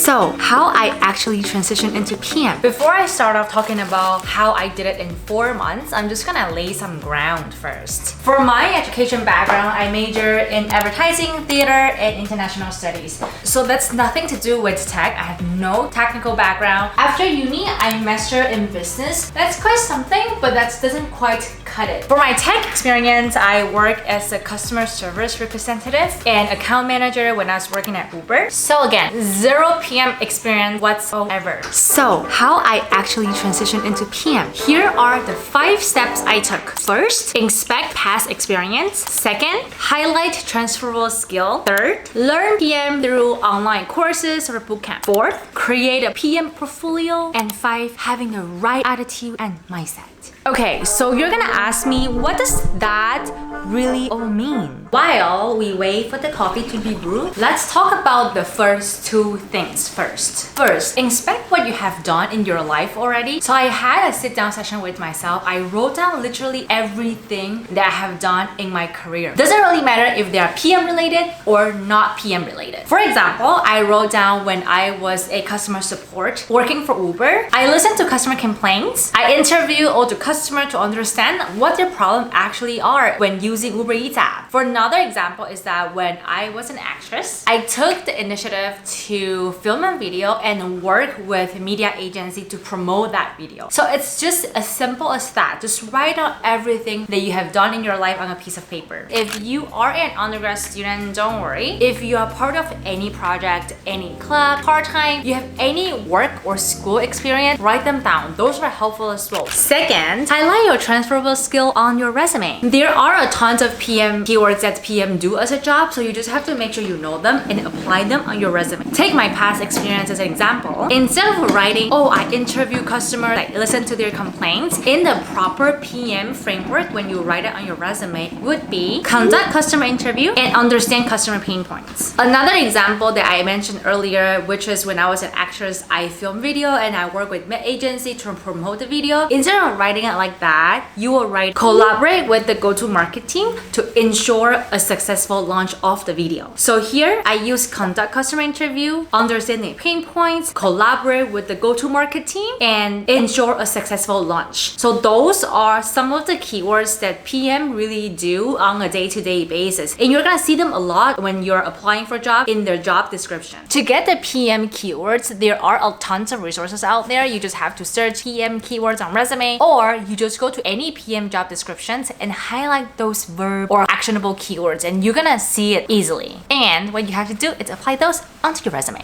So, how I actually transitioned into PM. Before I start off talking about how I did it in 4 months, I'm just gonna lay some ground first. For my education background, I majored in advertising, theater, and international studies. So that's nothing to do with tech. I have no technical background. After uni, I majored in business. That's quite something, but that doesn't quite cut it. For my tech experience, I worked as a customer service representative and account manager when I was working at Uber. So again, zero PM experience whatsoever. So how I actually transitioned into PM. Here are the 5 steps I took. First, inspect past experience. Second, highlight transferable skill. Third, learn PM through online courses or bootcamp. Fourth, create a PM portfolio. And 5, having the right attitude and mindset. Okay, so you're gonna ask me, what does that really all mean? While we wait for the coffee to be brewed, let's talk about the first 2 things first. First, inspect what you have done in your life already. So I had a sit-down session with myself. I wrote down literally everything that I have done in my career. Doesn't really matter if they are PM related or not PM related. For example, I wrote down when I was a customer support working for Uber. I listened to customer complaints. I interviewed all the customers to understand what their problem actually are when using Uber Eats app. For another example is that when I was an actress, I took the initiative to film a video and work with a media agency to promote that video. So it's just as simple as that. Just write out everything that you have done in your life on a piece of paper. If you are an undergrad student, don't worry. If you are part of any project, any club, part-time, you have any work or school experience, write them down. Those are helpful as well. Second, highlight your transferable skill on your resume. There are a tons of PM keywords that PM do as a job, so you just have to make sure you know them and apply them on your resume. Take my past experience as an example. Instead of writing, oh, I interview customers, I listen to their complaints, in the proper PM framework, when you write it on your resume, would be conduct customer interview and understand customer pain points. Another example that I mentioned earlier, which is when I was an actress, I film video and I work with med agency to promote the video. Instead of writing it like that, you will write collaborate with the go-to-market team to ensure a successful launch of the video. So here I use conduct customer interview, understand the pain points, collaborate with the go-to-market team, and ensure a successful launch. So those are some of the keywords that PM really do on a day-to-day basis. And you're gonna see them a lot when you're applying for a job in their job description. To get the PM keywords, there are a tons of resources out there. You just have to search PM keywords on resume, or you just go to any PM job descriptions and highlight those verb or actionable keywords, and you're gonna see it easily. And what you have to do is apply those onto your resume.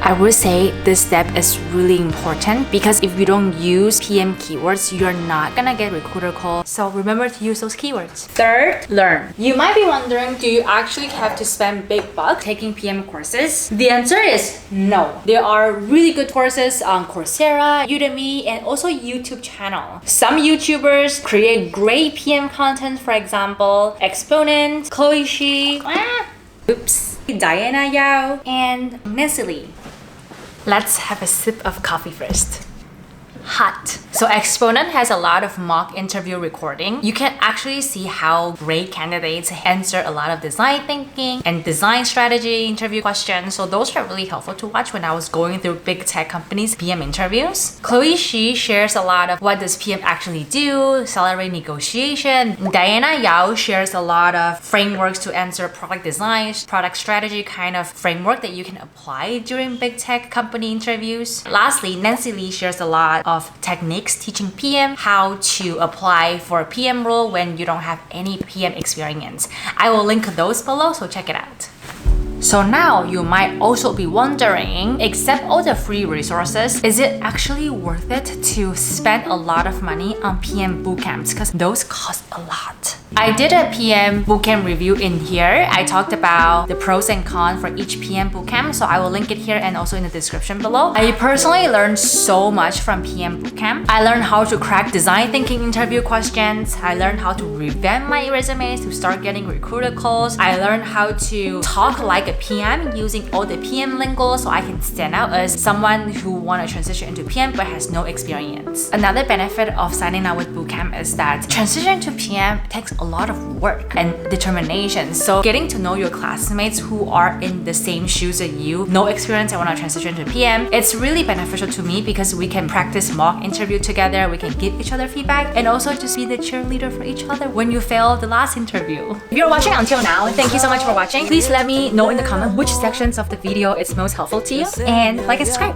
I would say this step is really important because if you don't use PM keywords, you're not gonna get recruiter calls. So remember to use those keywords. Third, learn. You might be wondering, do you actually have to spend big bucks taking PM courses? The answer is no. There are really good courses on Coursera, Udemy, and also YouTube channel. Some YouTubers create great PM content, for example, Exponent, Chloe Shi, Diana Yao, and Nancy Lee. Let's have a sip of coffee first. Hot. So Exponent has a lot of mock interview recording. You can actually see how great candidates answer a lot of design thinking and design strategy interview questions. So those are really helpful to watch when I was going through big tech companies' PM interviews. Chloe Shi shares a lot of what does PM actually do, salary negotiation. Diana Yao shares a lot of frameworks to answer product design, product strategy kind of framework that you can apply during big tech company interviews. Lastly, Nancy Lee shares a lot of techniques teaching PM how to apply for a PM role when you don't have any PM experience. I will link those below, so check it out. So now you might also be wondering, except all the free resources, is it actually worth it to spend a lot of money on PM bootcamps? Because those cost a lot. I did a PM bootcamp review in here. I talked about the pros and cons for each PM bootcamp, so I will link it here and also in the description below. I personally learned so much from PM bootcamp. I learned how to crack design thinking interview questions. I learned how to revamp my resumes to start getting recruiter calls. I learned how to talk like a PM using all the PM lingo so I can stand out as someone who want to transition into PM but has no experience. Another benefit of signing up with bootcamp is that transition to PM takes a lot of work and determination. So getting to know your classmates who are in the same shoes as you, no experience, I want to transition to PM, it's really beneficial to me because we can practice mock interview together, we can give each other feedback, and also just be the cheerleader for each other when you fail the last interview. If you're watching until now, thank you so much for watching. Please let me know in the comments which sections of the video is most helpful to you, and like and subscribe.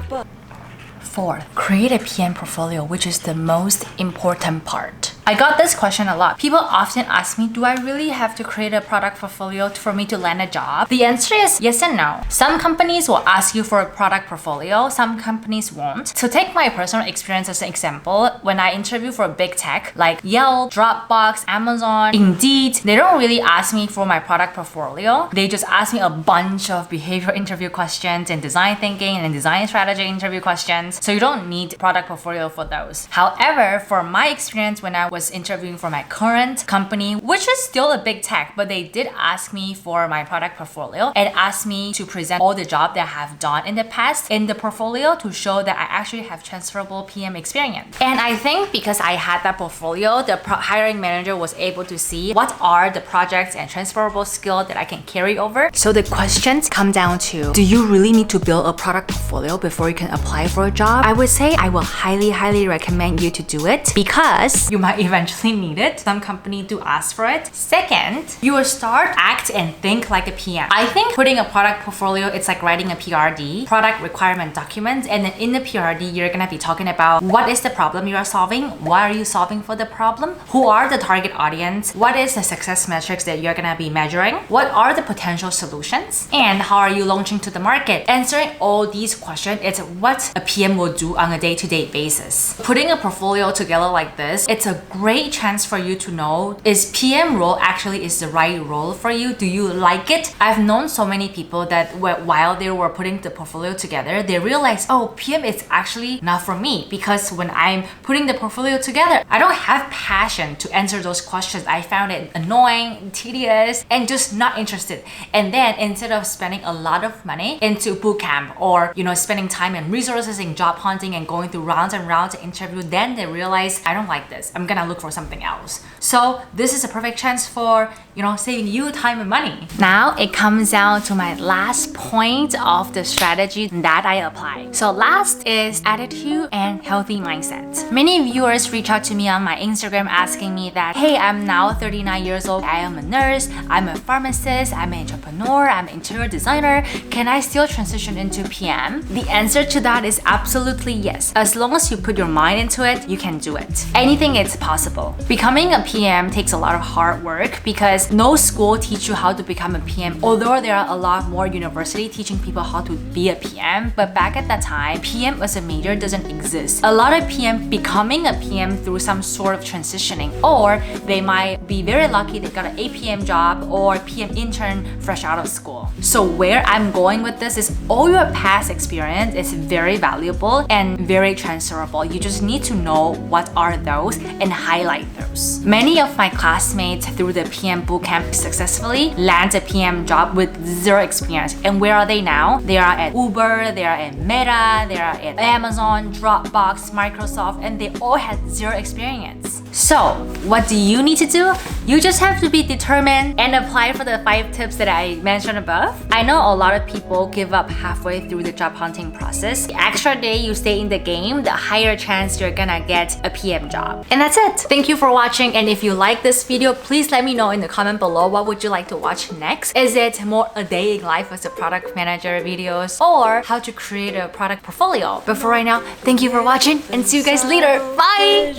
4. Create a PM portfolio, which is the most important part. I got this question a lot. People often ask me, do I really have to create a product portfolio for me to land a job? The answer is yes and no. Some companies will ask you for a product portfolio, some companies won't. So take my personal experience as an example. When I interview for a big tech like Yelp, Dropbox, Amazon, Indeed, they don't really ask me for my product portfolio. They just ask me a bunch of behavioral interview questions and design thinking and design strategy interview questions. So you don't need product portfolio for those. However, for my experience when I was interviewing for my current company, which is still a big tech, but they did ask me for my product portfolio and asked me to present all the job that I have done in the past in the portfolio to show that I actually have transferable PM experience. And I think because I had that portfolio, the hiring manager was able to see what are the projects and transferable skills that I can carry over. So the questions come down to, do you really need to build a product portfolio before you can apply for a job? I would say I will highly recommend you to do it because you might eventually need it. Some companies do ask for it. Second, you will start, act, and think like a PM. I think putting a product portfolio, it's like writing a PRD, product requirement document, and then in the PRD, you're gonna be talking about what is the problem you are solving, why are you solving for the problem, who are the target audience, what is the success metrics that you're gonna be measuring, what are the potential solutions, and how are you launching to the market. Answering all these questions, it's what a PM will do on a day-to-day basis. Putting a portfolio together like this, it's a great chance for you to know, is PM role actually is the right role for you? Do you like it? I've known so many people that while they were putting the portfolio together, they realized, oh, PM is actually not for me because when I'm putting the portfolio together, I don't have passion to answer those questions. I found it annoying, tedious, and just not interested. And then instead of spending a lot of money into bootcamp or, spending time and resources in job hunting and going through rounds and rounds of interview, then they realize, I don't like this. I'm gonna look for something else. So this is a perfect chance for, saving you time and money. Now it comes down to my last point of the strategy that I apply. So last is attitude and healthy mindset. Many viewers reach out to me on my Instagram asking me that, hey, I'm now 39 years old. I am a nurse. I'm a pharmacist. I'm an entrepreneur. I'm an interior designer. Can I still transition into PM? The answer to that is absolutely yes. As long as you put your mind into it, you can do it. Anything is possible. Becoming a PM takes a lot of hard work because no school teach you how to become a PM, although there are a lot more university teaching people how to be a PM, but back at that time, PM as a major doesn't exist. A lot of PM becoming a PM through some sort of transitioning, or they might be very lucky they got an APM job or PM intern fresh out of school. So where I'm going with this is all your past experience is very valuable and very transferable. You just need to know what are those and highlight those. Many of my classmates through the PM bootcamp successfully land a PM job with zero experience. And where are they now? They are at Uber, they are at Meta, they are at Amazon, Dropbox, Microsoft, and they all had zero experience. So what do you need to do? You just have to be determined and apply for the 5 tips that I mentioned above. I know a lot of people give up halfway through the job hunting process. The extra day you stay in the game, the higher chance you're gonna get a PM job. And that's it. Thank you for watching, and if you like this video, please let me know in the comment below what would you like to watch next. Is it more a day in life as a product manager videos or how to create a product portfolio? But for right now, thank you for watching and see you guys later. Bye!